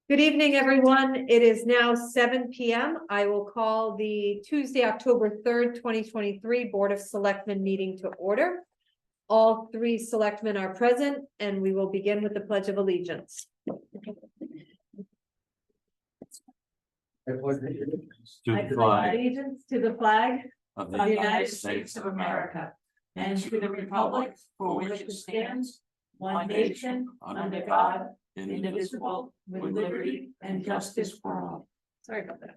Good evening, everyone. It is now 7 p.m. I will call the Tuesday, October 3rd, 2023 Board of Selectmen meeting to order. All three selectmen are present, and we will begin with the Pledge of Allegiance. I pledge allegiance to the flag of of the United States of America and to the republic for which it stands, one nation, under God, indivisible, with liberty and justice for all. Sorry about that.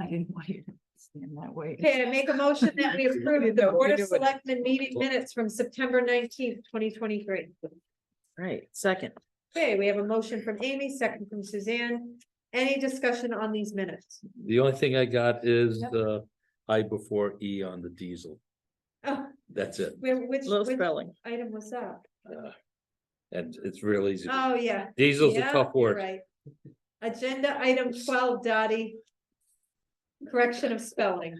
I didn't want you to stand that way. Okay, I make a motion that we approve the Board of Selectmen meeting minutes from September 19th, 2023. Right, second. Okay, we have a motion from Amy, second from Suzanne. Any discussion on these minutes? The only thing I got is Yep. the I before E on the diesel. Oh, That's it. which Little spelling. item was that? And it's real easy. Oh, yeah. Diesel's a Yeah, tough you're word. right. Agenda item 12, Dottie. Correction of spelling.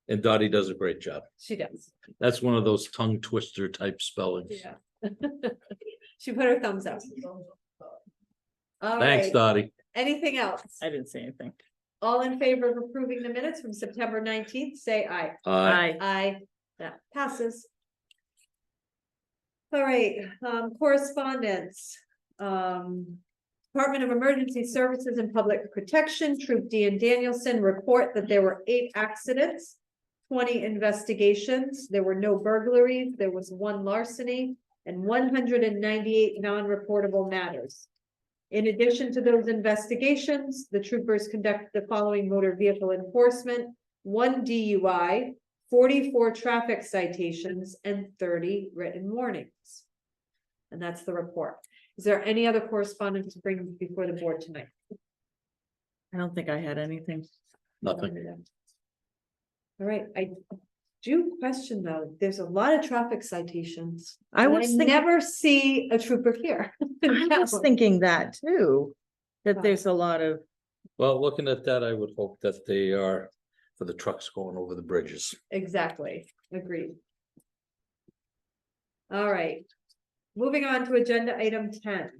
And Dottie does a great job. She does. That's one of those tongue twister type spellings. Yeah. She put her thumbs up. All Thanks, right. Dottie. Anything else? I didn't say anything. All in favor of approving the minutes from September 19th, say aye. Aye. Aye, that passes. All right, correspondence. Department of Emergency Services and Public Protection, Troop D and Danielson report that there were 8 accidents, 20 investigations, there were no burglaries, there was 1 larceny, and 198 non-reportable matters. In addition to those investigations, the troopers conducted the following motor vehicle enforcement: 1 DUI, 44 traffic citations, and 30 written warnings. And that's the report. Is there any other correspondence to bring before the board tonight? I don't think I had anything. Nothing. All right, I do question though, there's a lot of traffic citations. I and was thinking, never see a trooper here. I was thinking that too, that there's a lot of, Well, looking at that, I would hope that they are for the trucks going over the bridges. Exactly, agreed. All right, moving on to agenda item 10.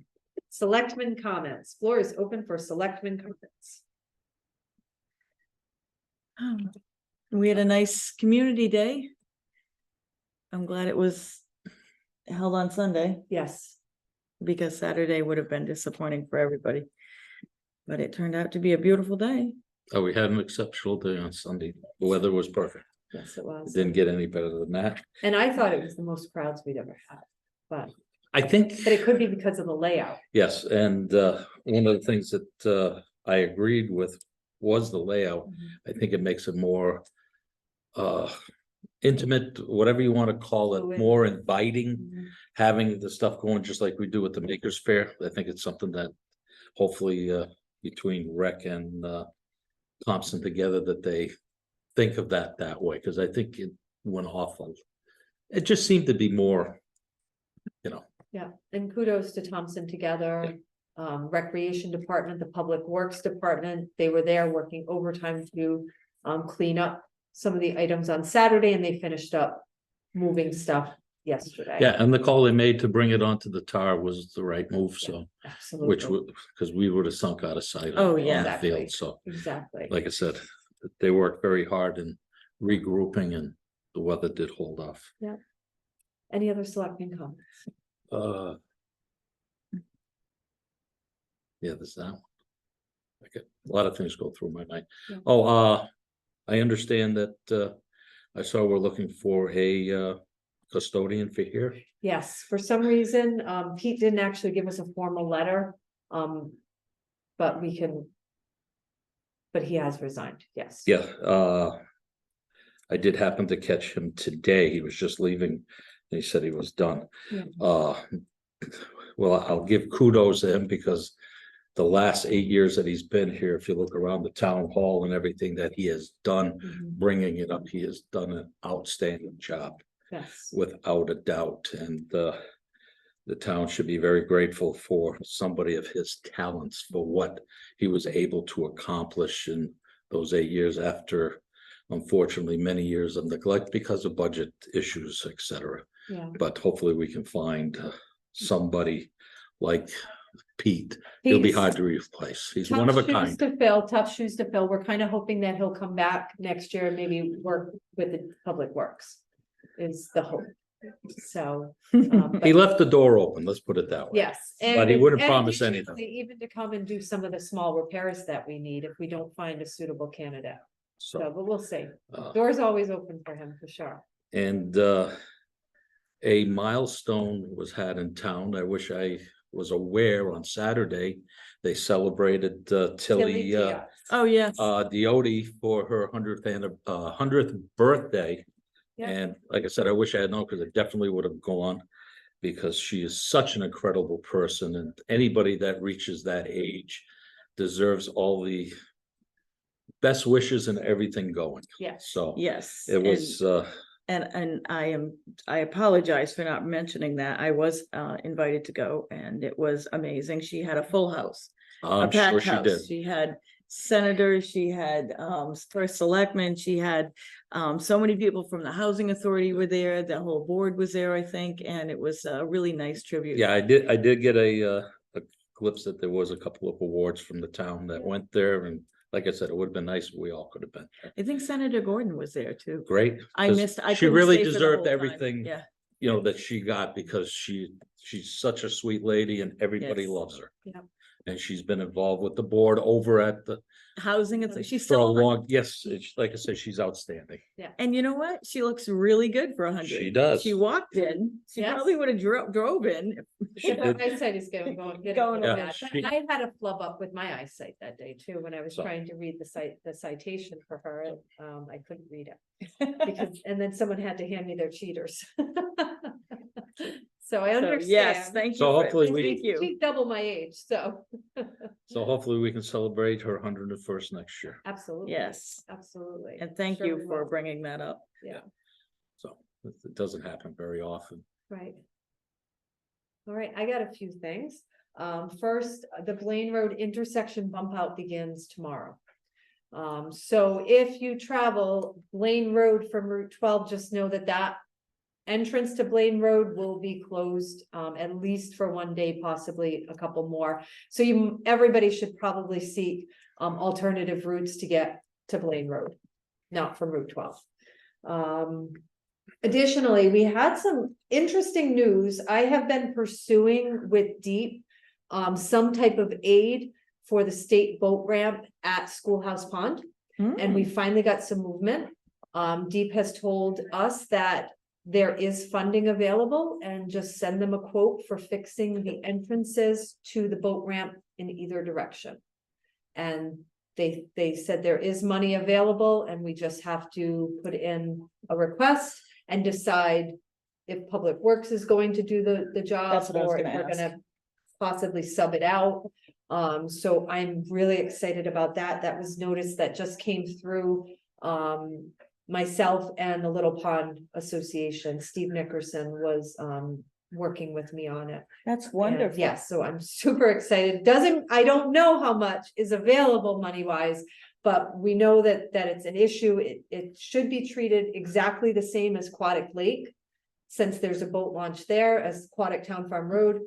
Selectmen comments. Floor is open for selectmen comments. we had a nice community day. I'm glad it was held on Sunday Yes, because Saturday would have been disappointing for everybody. But it turned out to be a beautiful day. Oh, we had an exceptional day on Sunday. The weather was perfect. yes, it It was. didn't get any better than that. And I thought it was the most crowds we'd ever had, but I think, it could be because of the layout. yes, and one of the things that I agreed with was the layout. I think it makes it more intimate, whatever you want to call it, Fluid. more inviting, Mhm. having the stuff going just like we do at the Makers Fair. I think it's something that hopefully between Rec and Thompson together, that they think of that way, because I think it went awful. It just seemed to be more, Yeah, and kudos to Thompson Together, Recreation Department, the Public Works Department. They were there working overtime to clean up some of the items on Saturday, and they finished up moving stuff yesterday. yeah, and the call they made to bring it onto the tar was the right move, so. Absolutely. Which would, because we would have sunk out of sight. Oh, on yeah. the Exactly. field, so Exactly. like I said, they worked very hard in regrouping, and the weather did hold off. Any other selecting comments? Yeah, there's that one. Okay, a lot of things go through my mind. Yeah. Oh, I understand that I saw we're looking for a custodian for here. Yes, for some reason, Pete didn't actually give us a formal letter. But we can. But he has resigned, yes. Yeah, I did happen to catch him today. He was just leaving. And he said he was done. Yeah. Well, I'll give kudos to him because the last 8 years that he's been here, if you look around the town hall and everything that he has done, Mhm. bringing it up, he has done an outstanding job Yes, without a doubt. And the town should be very grateful for somebody of his talents for what he was able to accomplish in those 8 years after, unfortunately, many years of neglect because of budget issues, etc. Yeah. But hopefully we can find somebody like Pete. He'll be Pete's hard to replace. He's tough one of a shoes kind. to fill, tough shoes to fill. We're kind of hoping that he'll come back next year and maybe work with the Public Works is the hope. So. He left the door open, let's put it that way. Yes. But he wouldn't and promise usually anything. Even to come and do some of the small repairs that we need if we don't find a suitable candidate. So, So, but we'll see. uh, Door's always open for him, for sure. and a milestone was had in town. I wish I was aware on Saturday. They celebrated Tilly Diaz. Oh, yes. Diodi for her 100th birthday. Yeah. And like I said, I wish I had known because I definitely would have gone because she is such an incredible person, and anybody that reaches that age deserves all the best wishes and everything going. Yes. So Yes. it was And I apologize for not mentioning that. I was invited to go and it was amazing. She had a full house. A I'm sure packed she house. did. She had senators, she had first selectmen, she had so many people from the housing authority were there, the whole board was there, I think, and it was a really nice tribute. Yeah, I did get a glimpse that there was a couple of awards from the town that went there, and like I said, it would have been nice if we all could have been there. I think Senator Gordon was there too. Great. I 'Cause missed, I she couldn't really stay for the deserved whole time. everything, Yeah, you know, that she got because she's such a sweet lady and everybody Yes. loves her. Yeah. And she's been involved with the board over at the, housing, she's for a still on. long, yes, like I said, she's outstanding. And you know what? She looks really good for 100. She does. She walked in. She Yes. probably would have drove in. She Yeah, her did. eyesight is going, going Going bad. Yeah, But she- I had a flub up with my eyesight that day too, when I was So- trying to read the citation for her, and I couldn't read it. Because, and then someone had to hand me their cheaters. So I So, understand. yes, thank you. So for- hopefully Thank you. She's double my age, so. So hopefully we can celebrate her 101st next year. Absolutely. Yes, Absolutely. and thank Sure you we for will. bringing that up. So it doesn't happen very often. Right. All right, I got a few things. First, the Blaine Road intersection bump out begins tomorrow. So if you travel Blaine Road from Route 12, just know that that entrance to Blaine Road will be closed, at least for one day, possibly a couple more. So everybody should probably seek, alternative routes to get to Blaine Road, not from Route 12. Additionally, we had some interesting news. I have been pursuing with Deep some type of aid for the state boat ramp at Schoolhouse Pond, and we finally got some movement. Deep has told us that there is funding available and just send them a quote for fixing the entrances to the boat ramp in either direction. And they said there is money available and we just have to put in a request and decide if Public Works is going to do the job That's what I was or if gonna we're ask. gonna possibly sub it out. So I'm really excited about that. That was notice that just came through myself and the Little Pond Association. Steve Nickerson was working with me on it. That's And wonderful. yes, so I'm super excited. I don't know how much is available money wise, but we know that it's an issue. It should be treated exactly the same as Aquatic Lake, since there's a boat launch there as Aquatic Town Farm Road.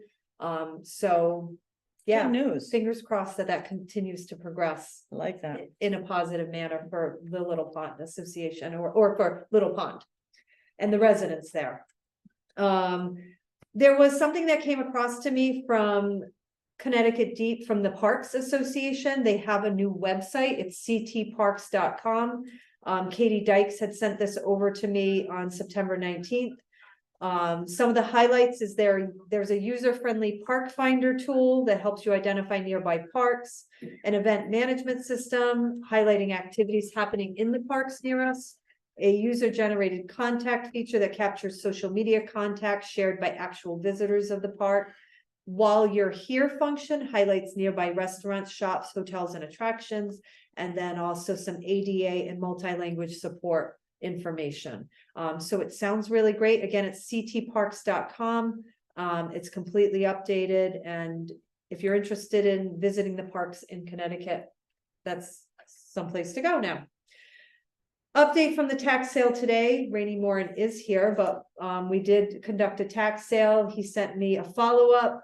So yeah, Good news. fingers crossed that continues to progress I like that. in a positive manner for the Little Pond Association or for Little Pond and the residents there. There was something that came across to me from Connecticut Deep from the Parks Association. They have a new website. It's ctparks.com. Katie Dykes had sent this over to me on September 19th. Some of the highlights is there's a user-friendly park finder tool that helps you identify nearby parks, an event management system highlighting activities happening in the parks near us, a user-generated contact feature that captures social media contacts shared by actual visitors of the park. While You're Here function highlights nearby restaurants, shops, hotels, and attractions, and then also some ADA and multi-language support information. So it sounds really great. Again, it's ctparks.com. It's completely updated. And if you're interested in visiting the parks in Connecticut, that's someplace to go now. Update from the tax sale today, Rainey Moran is here, but we did conduct a tax sale. He sent me a follow-up.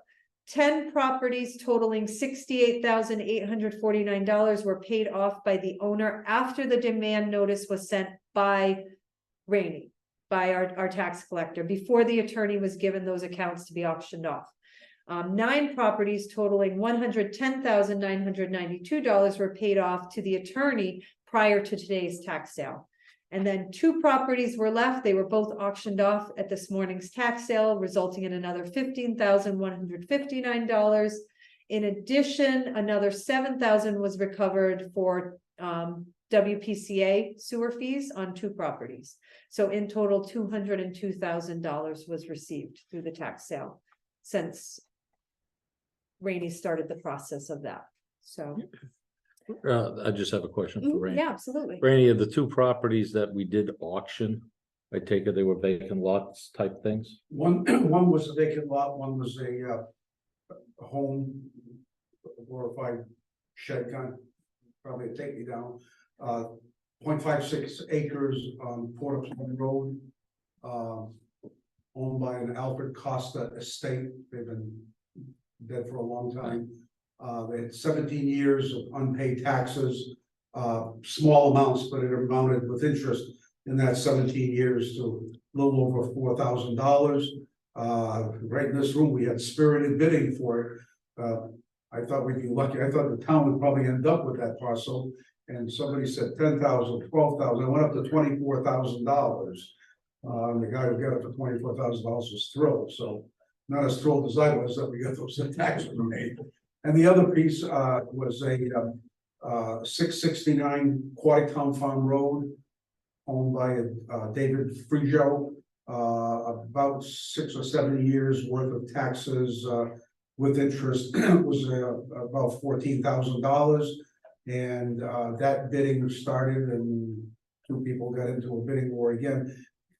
10 properties totaling $68,849 were paid off by the owner after the demand notice was sent by Rainey, by our tax collector, before the attorney was given those accounts to be auctioned off. 9 properties totaling $110,992 were paid off to the attorney prior to today's tax sale. And then 2 properties were left. They were both auctioned off at this morning's tax sale, resulting in another $15,159. In addition, another $7,000 was recovered for WPCA sewer fees on 2 properties. So in total, $202,000 was received through the tax sale since Rainey started the process of that. So I just have a question for Rainey. yeah, absolutely. Rainey, of the 2 properties that we did auction, I take it they were vacant lots type things? One was a vacant lot, one was a home, glorified shed kind, probably take me down. 0.56 acres on Port of Road, owned by an Alfred Costa estate. They've been dead for a long time. They had 17 years of unpaid taxes, small amounts, but it amounted with interest in that 17 years to a little over $4,000. Right in this room, we had spirited bidding for it. I thought we'd be lucky. I thought the town would probably end up with that parcel. And somebody said 10,000, 12,000. I went up to $24,000. The guy who got it for $24,000 was thrilled. So not as thrilled as I was that we got those tax made. And the other piece was a 669 Quadtown Farm Road, owned by David Frijo. About 6 or 7 years worth of taxes with interest was about $14,000. And that bidding started, and 2 people got into a bidding war again,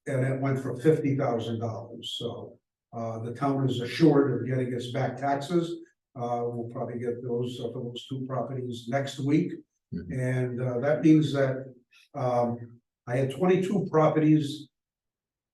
and it went for $50,000. So the town is assured of getting its back taxes. We'll probably get those for those 2 properties next week. And that means that I had 22 properties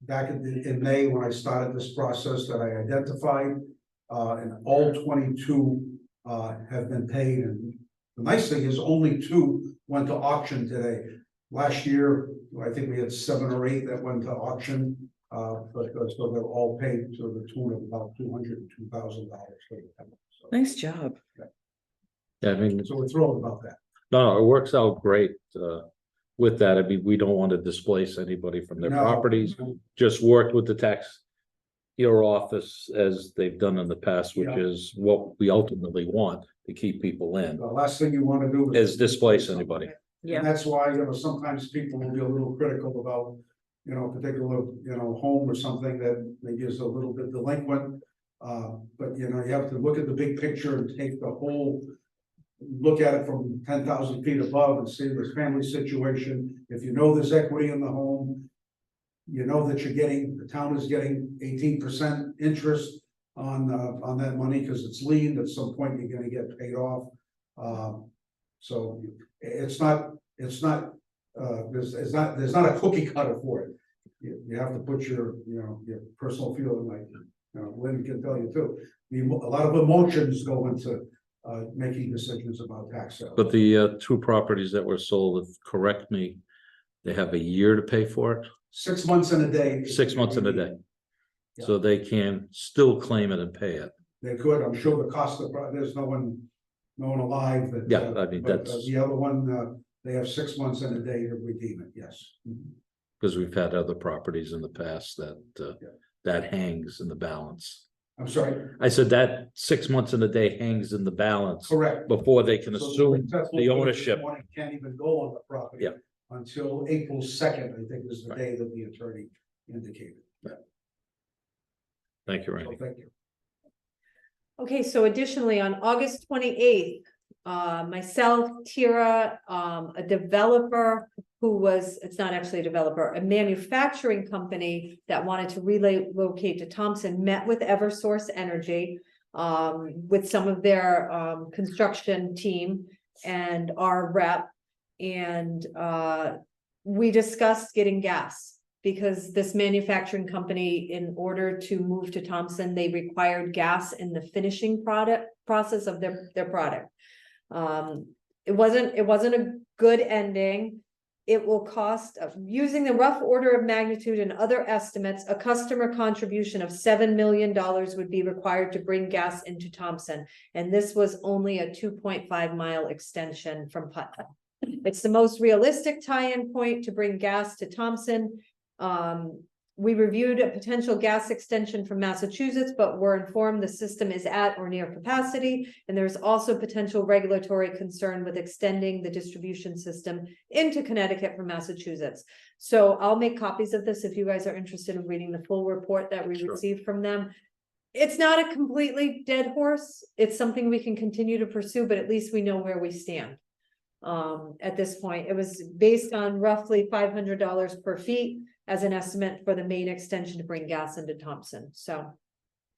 back in May when I started this process that I identified, and all 22 have been paid. And the nice thing is only 2 went to auction today. Last year, I think we had 7 or 8 that went to auction, but so they're all paid to the tune of about $202,000 for the town. So, Nice job. Yeah, I mean, so we're thrilled about that. no, it works out great with that. I mean, we don't want to displace anybody from their No. properties. Just worked with the tax your office as they've done in the past, which Yeah. is what we ultimately want to keep people in, The last thing you want to do is displace anybody. Yeah. And that's why, sometimes people will be a little critical about, particular, home or something that maybe is a little bit delinquent. But you have to look at the big picture and take the whole, look at it from 10,000 feet above and see the family situation. If you know there's equity in the home, you know that the town is getting 18% interest on that money because it's lien. At some point, you're gonna get paid off. So there's not a cookie cutter for it. You have to put your personal feeling, like Lynn can tell you too. A lot of emotions go into making decisions about tax sales. But the 2 properties that were sold, correct me, they have a year to pay for it, 6 months and a day. 6 months and a day. So they can still claim it and pay it. They could, I'm sure the cost of, there's no one alive that. Yeah, I mean, but, that's- the other one, they have 6 months and a day to redeem it, yes. Because we've had other properties in the past that hangs in the balance. I'm sorry, I said that 6 months and a day hangs in the balance correct. before they can So assume successful the purchase ownership. warrant Can't even go on the property. Yeah. Until April 2nd, I think is the Right. day that the attorney indicated. Thank you, So Randy. thank you. Okay, so additionally, on August 28th, myself, Tira, a developer it's not actually a developer, a manufacturing company that wanted to relocate to Thompson, met with Eversource Energy with some of their construction team and our rep. And we discussed getting gas. Because this manufacturing company, in order to move to Thompson, they required gas in the finishing process of their product. It wasn't a good ending. It will cost, using the rough order of magnitude and other estimates, a customer contribution of $7 million would be required to bring gas into Thompson. And this was only a 2.5 mile extension from Putnam. It's the most realistic tie-in point to bring gas to Thompson. We reviewed a potential gas extension from Massachusetts, but were informed the system is at or near capacity. And there's also potential regulatory concern with extending the distribution system into Connecticut from Massachusetts. So I'll make copies of this if you guys are interested in reading the full report that we Sure. received from them. It's not a completely dead horse. It's something we can continue to pursue, but at least we know where we stand. At this point, it was based on roughly $500 per feet as an estimate for the main extension to bring gas into Thompson. So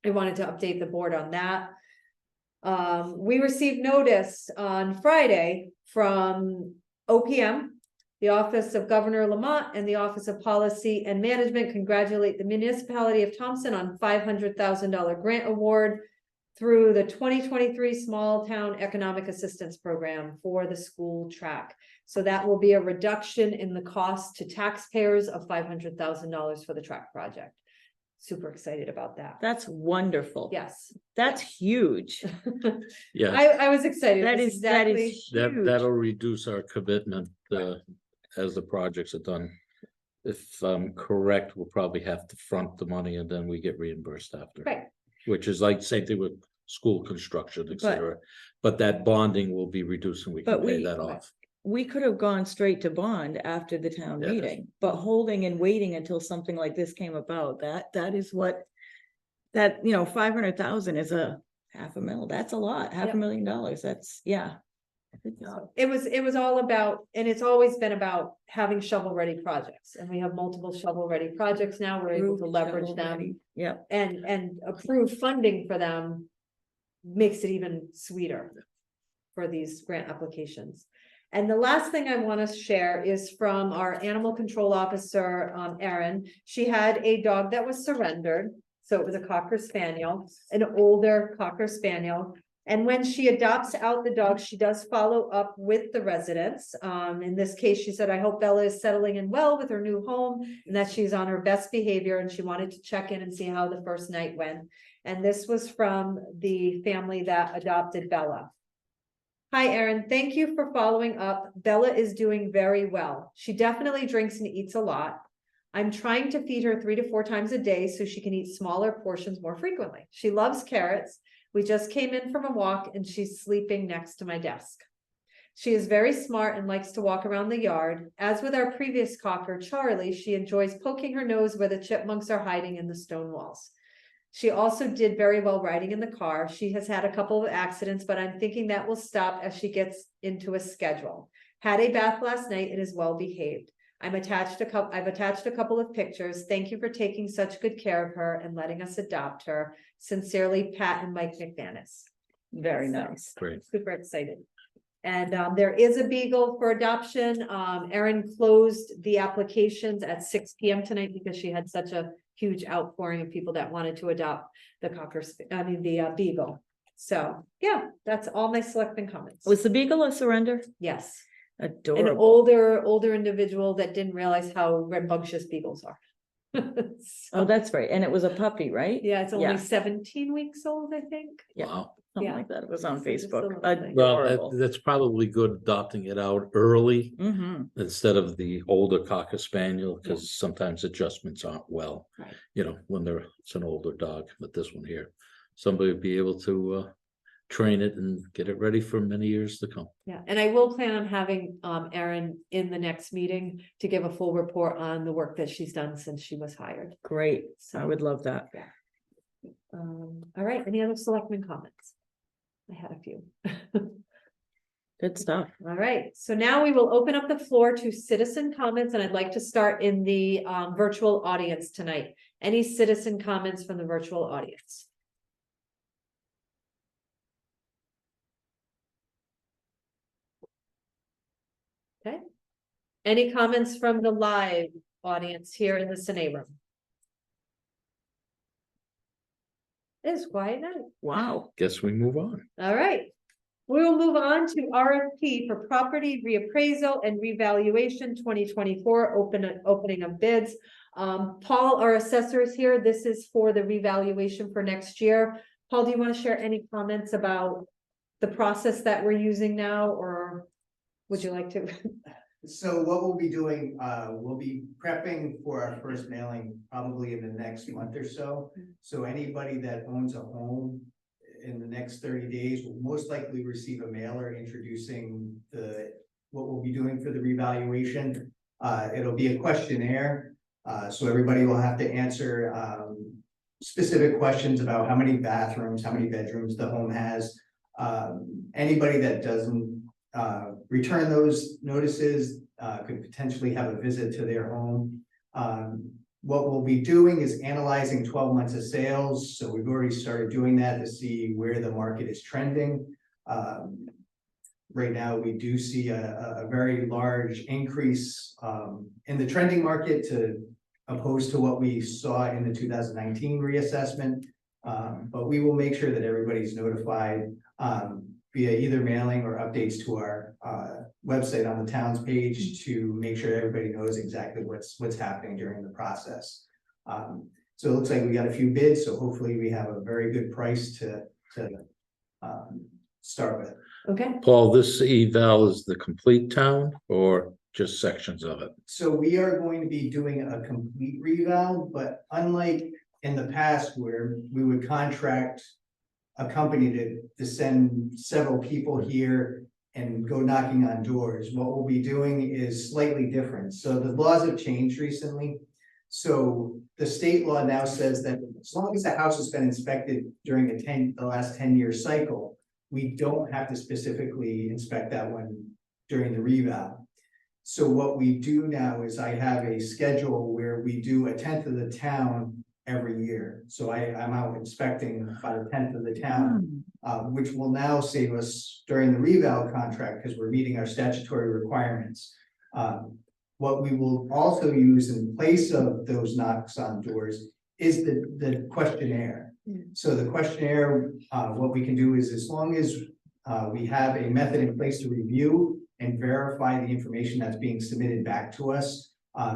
I wanted to update the board on that. We received notice on Friday from OPM, the Office of Governor Lamont, and the Office of Policy and Management congratulate the municipality of Thompson on $500,000 grant award through the 2023 Small Town Economic Assistance Program for the school track. So that will be a reduction in the cost to taxpayers of $500,000 for the track project. Super excited about that. That's wonderful. Yes. That's huge. Yeah, I was excited. That That's is, that exactly. is huge. that'll reduce our commitment, as the projects are done. If I'm correct, we'll probably have to front the money and then we get reimbursed after. Right. Which is like same thing with school construction, et cetera. But that bonding will be reduced and we can But pay we- that off. We could have gone straight to bond after the town Yeah. meeting, but holding and waiting until something like this came about, that is what. That, 500,000 is a $500,000. That's a lot, Yep. $500,000. That's, yeah. Good job. It was all about, and it's always been about having shovel-ready projects, and we have multiple shovel-ready projects now. We're able to Approved, leverage shovel them, ready. Yep, and approve funding for them makes it even sweeter for these grant applications. And the last thing I want to share is from our animal control officer, Erin. She had a dog that was surrendered. So it was a Cocker Spaniel, an older Cocker Spaniel. And when she adopts out the dog, she does follow up with the residents. In this case, she said, I hope Bella is settling in well with her new home and that she's on her best behavior. And she wanted to check in and see how the first night went. And this was from the family that adopted Bella. Hi, Erin. Thank you for following up. Bella is doing very well. She definitely drinks and eats a lot. I'm trying to feed her 3 to 4 times a day so she can eat smaller portions more frequently. She loves carrots. We just came in from a walk and she's sleeping next to my desk. She is very smart and likes to walk around the yard. As with our previous Cocker, Charlie, she enjoys poking her nose where the chipmunks are hiding in the stone walls. She also did very well riding in the car. She has had a couple of accidents, but I'm thinking that will stop as she gets into a schedule. Had a bath last night and is well behaved. I've attached a couple of pictures. Thank you for taking such good care of her and letting us adopt her. Sincerely, Pat and Mike McManus. very nice. Great. Super excited. And there is a beagle for adoption. Erin closed the applications at 6 p.m. tonight because she had such a huge outpouring of people that wanted to adopt the beagle. So yeah, that's all my selectmen comments. Was the beagle a surrender? Yes, an Adorable. older individual that didn't realize how rambunctious beagles are. Oh, that's right. And it was a puppy, right? Yeah, it's only Yeah. 17 weeks old, I think. Yeah. Wow. Something yeah. like that. It was on Just a Facebook. little thing. Well, Adorable. that's probably good adopting it out early Mm-hmm. instead of the older Cocker Spaniel, because sometimes adjustments aren't well. Right. When it's an older dog, but this one here, somebody would be able to train it and get it ready for many years to come. Yeah, and I will plan on having Erin in the next meeting to give a full report on the work that she's done since she was hired. Great. So I would love that. all right, any other selectmen comments? I had a few. Good stuff. All right, so now we will open up the floor to citizen comments, and I'd like to start in the virtual audience tonight. Any citizen comments from the virtual audience? Okay. Any comments from the live audience here in the Cine Room? It's quiet night. Wow. Guess we move on. All right. We will move on to RFP for property reappraisal and revaluation 2024 opening of bids. Paul, our assessor is here. This is for the revaluation for next year. Paul, do you want to share any comments about the process that we're using now, or would you like to? So what we'll be doing, we'll be prepping for our first mailing probably in the next month or so. So anybody that owns a home in the next 30 days will most likely receive a mailer introducing what we'll be doing for the revaluation. It'll be a questionnaire, so everybody will have to answer specific questions about how many bathrooms, how many bedrooms the home has. Anybody that doesn't return those notices could potentially have a visit to their home. What we'll be doing is analyzing 12 months of sales. So we've already started doing that to see where the market is trending. Right now, we do see a very large increase in the trending market opposed to what we saw in the 2019 reassessment. But we will make sure that everybody's notified via either mailing or updates to our website on the town's page to make sure everybody knows exactly what's happening during the process. So it looks like we got a few bids, so hopefully we have a very good price to start with. Okay, Paul, this eval is the complete town or just sections of it? So we are going to be doing a complete reval, but unlike in the past where we would contract a company to send several people here and go knocking on doors, what we'll be doing is slightly different. So the laws have changed recently. So the state law now says that as long as the house has been inspected during the last 10-year cycle, we don't have to specifically inspect that one during the reval. So what we do now is I have a schedule where we do 1/10 of the town every year. So I'm out inspecting about 1/10 of the town, which will now save us during the reval contract because we're meeting our statutory requirements. What we will also use in place of those knocks on doors is the questionnaire. So the questionnaire, what we can do is as long as we have a method in place to review and verify the information that's being submitted back to us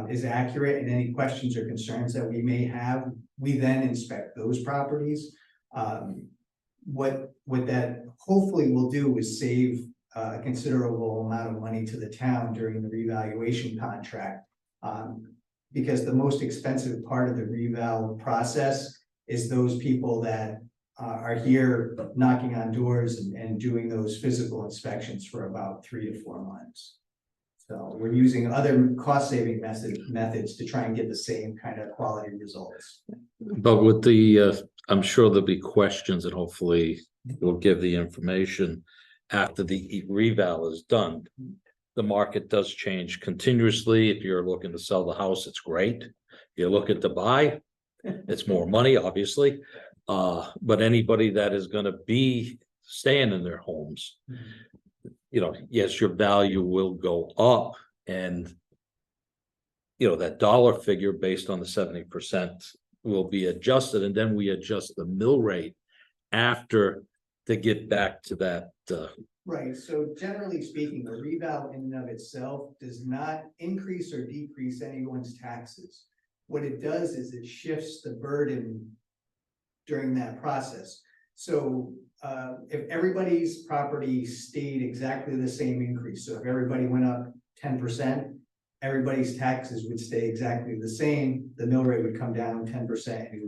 is accurate, and any questions or concerns that we may have, we then inspect those properties. What that hopefully will do is save a considerable amount of money to the town during the revaluation contract. Because the most expensive part of the reval process is those people that are here knocking on doors and doing those physical inspections for about 3 to 4 months. So we're using other cost-saving methods to try and get the same kind of quality results. But with the, I'm sure there'll be questions and hopefully we'll give the information after the reval is done. The market does change continuously. If you're looking to sell the house, it's great. If you're looking to buy, it's more money, obviously. But anybody that is going to be staying in their homes, you know, yes, your value will go up, and you know, that dollar figure based on the 70% will be adjusted, and then we adjust the mill rate after to get back to that. Right, so generally speaking, the reval in and of itself does not increase or decrease anyone's taxes. What it does is it shifts the burden during that process. So if everybody's property stayed exactly the same increase, so if everybody went up 10%, everybody's taxes would stay exactly the same. The mill rate would come down 10%, and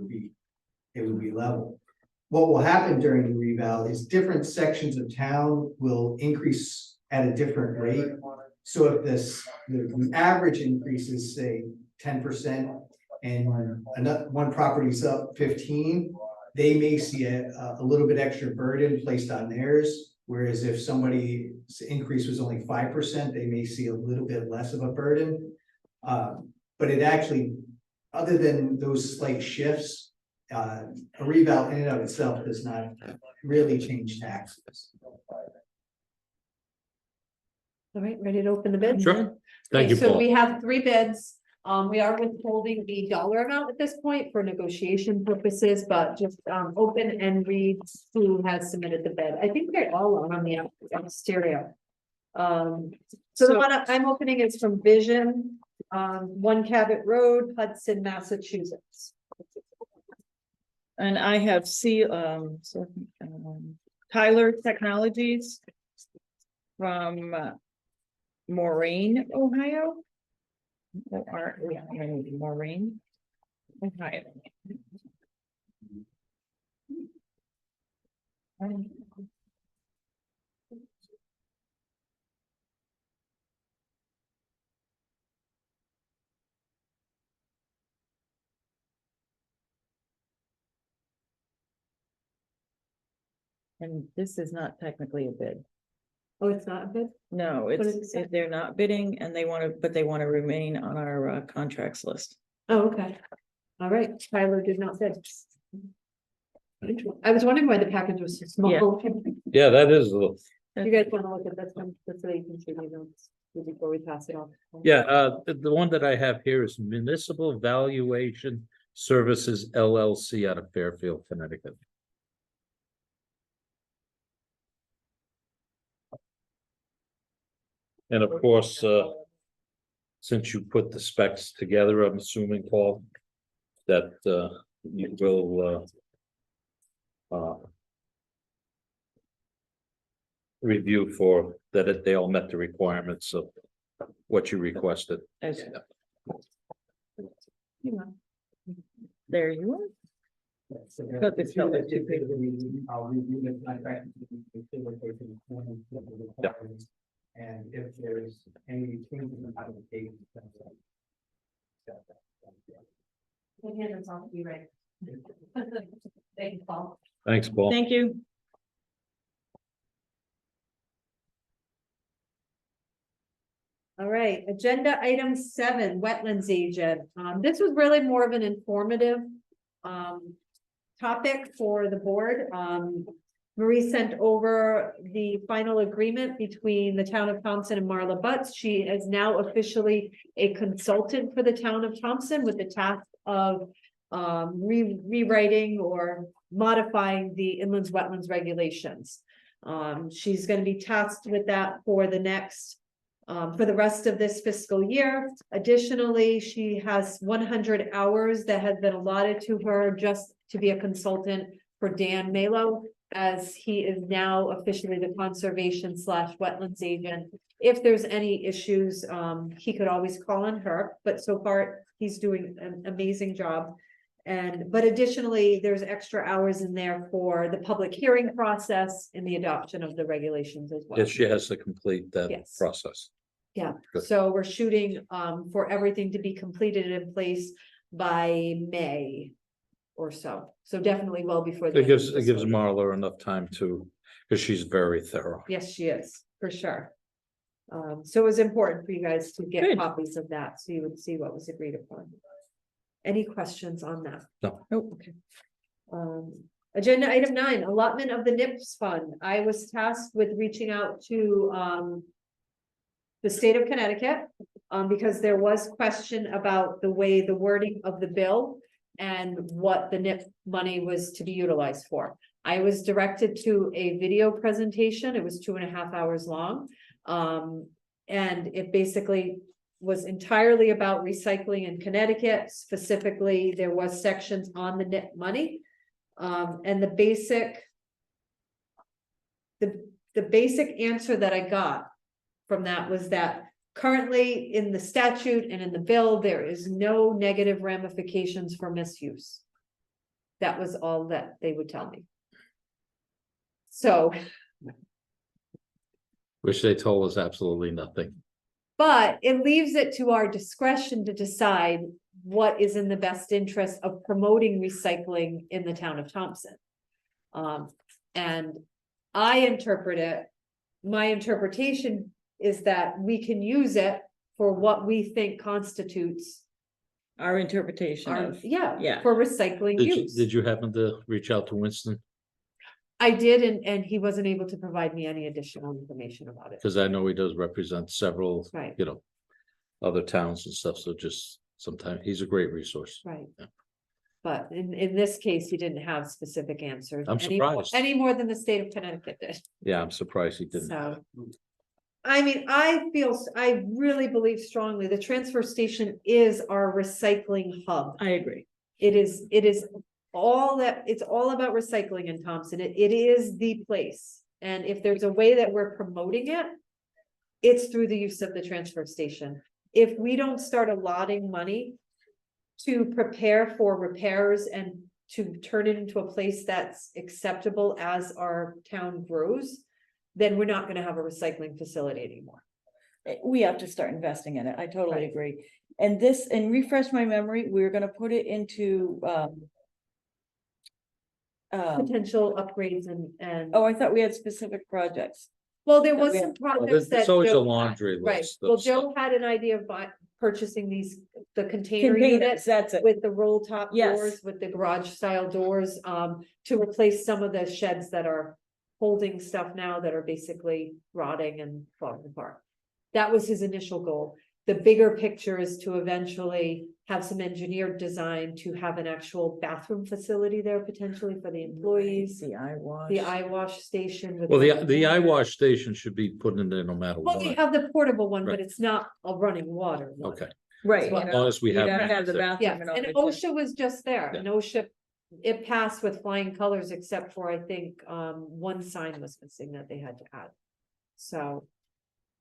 it would be level. What will happen during the reval is different sections of town will increase at a different rate. So if the average increase is say 10%, and one property's up 15%, they may see a little bit extra burden placed on theirs. Whereas if somebody's increase was only 5%, they may see a little bit less of a burden. But it actually, other than those slight shifts, a reval in and of itself does not really change taxes. All right, ready to open the bid? Sure. Thank Okay, you, so Paul. we have 3 bids. We are withholding the dollar amount at this point for negotiation purposes, but just open and read who has submitted the bid. I think they're all on the exterior. So the So- one I'm opening is from Vision, 1 Cabot Road, Hudson, Massachusetts. And I have Tyler Technologies from Moraine, Ohio. Moraine, Ohio. And this is not technically a bid. Oh, it's not a bid? No, does it it's, say? they're not bidding and they want to, but they want to remain on our contracts list. Oh, okay. All right, Tyler did not bid. I was wondering why the package was so small. Yeah, that is, You guys wanna look at this one, just so you can see the notes before we pass it on? yeah, the one that I have here is Municipal Valuation Services LLC out of Fairfield, Connecticut. And of course, since you put the specs together, I'm assuming, Paul, that you will review for that they all met the requirements of what you requested. As- There you are. But it's not that too big. I'll review the contract. Yeah. And if there's any changes in application. Hand this off to you, right? Thank you, Paul. Thanks, Paul. Thank you. All right, agenda item 7, wetlands agent. This was really more of an informative topic for the board. Marie sent over the final agreement between the town of Thompson and Marla Butts. She is now officially a consultant for the town of Thompson with the task of rewriting or modifying the inland wetlands regulations. She's going to be tasked with that for the next for the rest of this fiscal year. Additionally, she has 100 hours that has been allotted to her just to be a consultant for Dan Malo, as he is now officially the conservation / wetlands agent. If there's any issues, he could always call on her, but so far he's doing an amazing job. But additionally, there's extra hours in there for the public hearing process and the adoption of the regulations as well. Yes, she has to complete that Yes. process. Yeah, Good. so we're shooting for everything to be completed in place by May or so. So definitely well before. the It end of gives the fiscal year. Marla enough time to, because she's very thorough. Yes, she is, for sure. So it was important for you guys to get Good. copies of that, so you would see what was agreed upon. Any questions on that? No. Oh, Okay. Agenda item 9, allotment of the NIPS fund. I was tasked with reaching out to the state of Connecticut, because there was question about the way the wording of the bill and what the NIP money was to be utilized for. I was directed to a video presentation. It was 2.5 hours long. And it basically was entirely about recycling in Connecticut. Specifically, there was sections on the NIP money. And the basic answer that I got from that was that currently in the statute and in the bill, there is no negative ramifications for misuse. That was all that they would tell me. So, Which they told us absolutely nothing. but it leaves it to our discretion to decide what is in the best interest of promoting recycling in the town of Thompson. And I interpret it, my interpretation is that we can use it for what we think constitutes our interpretation our, of, yeah, yeah. for recycling use. Did you happen to reach out to Winston? I did, and he wasn't able to provide me any additional information about it. Cause I know he does represent several, Right. you know, other towns and stuff, so just sometimes he's a great resource. Right. Yeah. But in this case, he didn't have specific answers. I'm surprised. Any more than the state of Connecticut did, Yeah, I'm surprised he didn't. so. I mean, I really believe strongly the transfer station is our recycling hub. I agree. It is it's all about recycling in Thompson. It is the place. And if there's a way that we're promoting it, it's through the use of the transfer station. If we don't start allotting money to prepare for repairs and to turn it into a place that's acceptable as our town grows, then we're not gonna have a recycling facility anymore. We have to start investing in it. I totally Right. agree. And this, and refresh my memory, we're gonna put it into, Potential upgrades and, oh, I thought we had specific projects. well, there was we some Well, projects that. There's always a Joe had. laundry Right, list. well, of stuff. Joe had an idea of purchasing the container Containers, units that's it. with the roll top Yes. doors, with the garage style doors, to replace some of the sheds that are holding stuff now that are basically rotting and falling apart. That was his initial goal. The bigger picture is to eventually have some engineered design to have an actual bathroom facility there potentially for the employees. The eye wash. The eye wash station. with Well, the running eye water. wash station should be put in there no matter Well, we what. have the portable one, but Right. it's not a running water. one. Okay, Right. As as long as we You have. gotta have the there. bathroom Yeah, and all and that. OSHA was just there, Yeah. and OSHA, it passed with flying colors, except for, I think, one sign was missing that they had to add. So.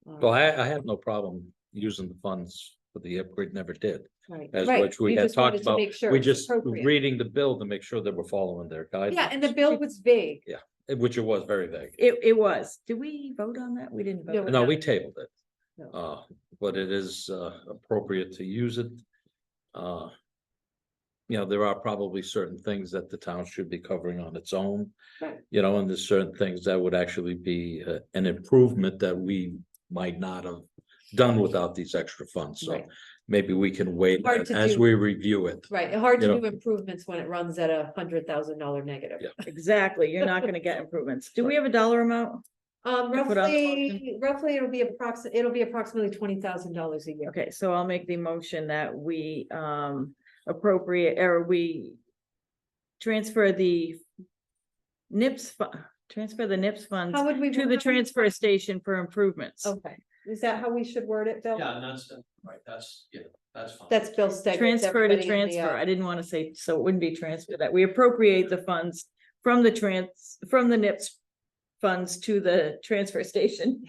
Well, I have no problem using the funds for the upgrade, never did. Right, As right, which we you had just wanted talked to about, make sure we it's just appropriate. reading the bill to make sure that we're following their guidelines. Yeah, and the bill was vague. Which it was very vague. It was. Did we vote on that? We didn't No, vote. No, we tabled it. No. But it is appropriate to use it. You know, there are probably certain things that the town should be covering on its own. Right. You know, and there's certain things that would actually be an improvement that we might not have done without these extra funds. So Right. maybe we can wait Hard to as do. we review it. Right, hard to You know. do improvements when it runs at $100,000 negative. Yeah. Exactly. You're not gonna get improvements. Do we have a dollar amount? To put on the Roughly it'll be approximately $20,000 a year. Okay, so I'll make the motion that we appropriate, or we transfer the transfer the NIPS funds How would we? to the transfer station for improvements. Okay, is that how we should word it, Bill? Yeah, and that's, right, that's fine. That's Bill Stegner. Transfer to transfer. I didn't want to say, so it wouldn't be transfer, that we appropriate the funds from the from the NIPS funds to the transfer station.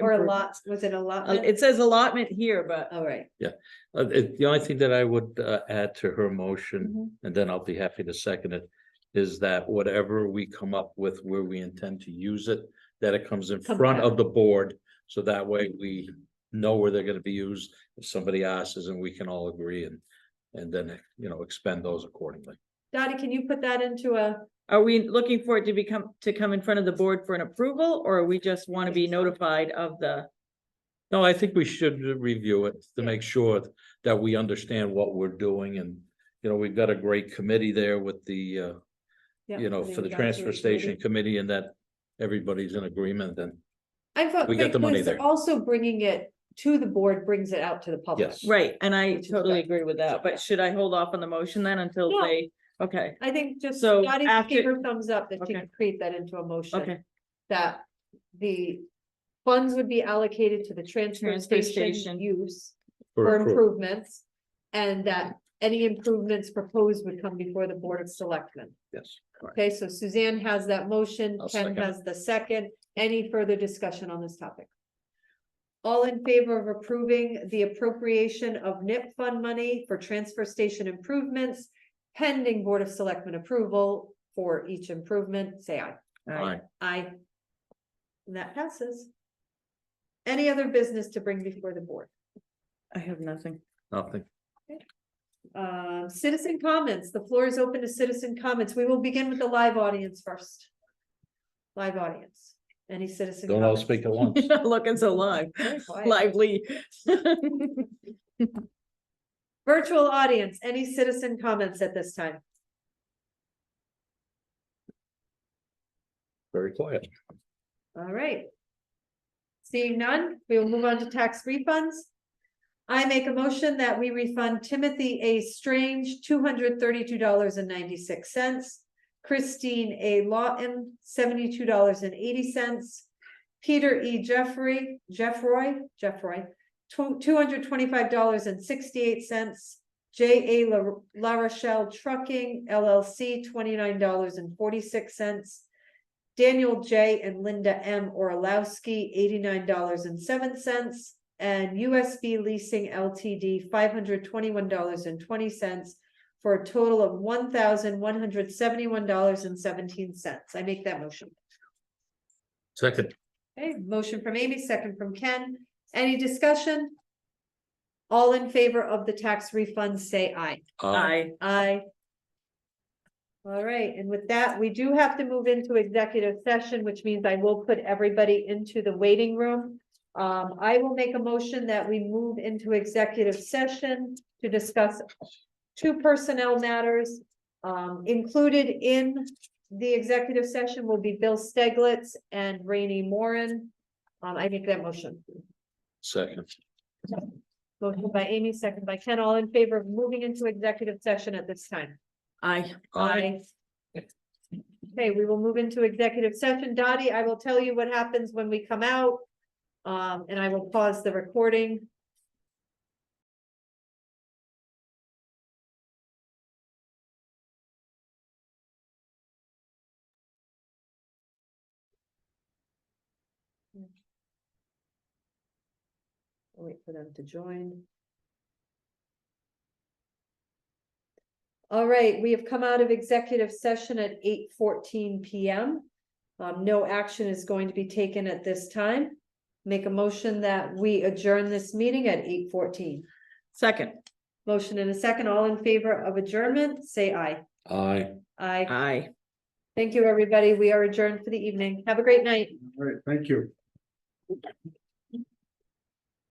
Or a lot, was it a lot? It says allotment here, but All right. The only thing that I would add to her motion, Mhm. and then I'll be happy to second it, is that whatever we come up with where we intend to use it, that it comes in Come front back. of the board. So that way we know where they're gonna be used. If somebody asks us, and we can all agree and then, you know, expend those accordingly. Dottie, can you put that into are we looking for it to come in front of the board for an approval, or we just want to be notified of the? No, I think we should review it to Yeah. make sure that we understand what we're doing and, you know, we've got a great committee there with the, yeah, you know, for the transfer evacuation station committee and that everybody's in agreement and I thought, we get the money because there. also bringing it to the board brings it out to the public. Yes. Right, and I Which is totally good. agree with that, but should I hold off on the motion then until No. they, okay, I think just So Dottie after- gave her thumbs up that she Okay. could create that into a motion. okay, That the funds would be allocated to the transfer Transfer station station. use For for approval. improvements. And that any improvements proposed would come before the Board of Selectmen. Yes. correct. Okay, so Suzanne has that motion, I'll Ken second. has the second. Any further discussion on this topic? All in favor of approving the appropriation of NIP fund money for transfer station improvements pending Board of Selectmen approval for each improvement, say aye. Aye. Aye. And that passes. Any other business to bring before the board? I have nothing. Nothing. Citizen comments. The floor is open to citizen comments. We will begin with the live audience first. Live audience. Any citizen? Don't all comments? speak at once. You're not looking so live, Very quiet. lively. Virtual audience, any citizen comments at this time? very quiet. All right. Seeing none, we will move on to tax refunds. I make a motion that we refund Timothy A. Strange, $232.96. Christine A. Lawton, $72.80. Peter E. Jeffroy, $225.68. J. A. La Rochelle Trucking LLC, $29.46. Daniel J. and Linda M. Orlowski, $89.07. And USB Leasing LTD, $521.20 for a total of $1,171.17. I make that motion. Second, Okay, motion from Amy, second from Ken. Any discussion? All in favor of the tax refunds, say aye. I, Aye. All right, and with that, we do have to move into executive session, which means I will put everybody into the waiting room. I will make a motion that we move into executive session to discuss two personnel matters. Included in the executive session will be Bill Steglitz and Rainey Moran. I make that motion. second, Motion by Amy, second by Ken, all in favor of moving into executive session at this time. I. Aye. Okay, we will move into executive session. Dottie, I will tell you what happens when we come out. And I will pause the recording. Wait for them to join. All right, we have come out of executive session at 8:14 p.m. No action is going to be taken at this time. Make a motion that we adjourn this meeting at 8:14. Second. Motion in a second. All in favor of adjournment, say aye. aye. Aye. Aye. Thank you, everybody. We are adjourned for the evening. Have a great night. All right, thank you.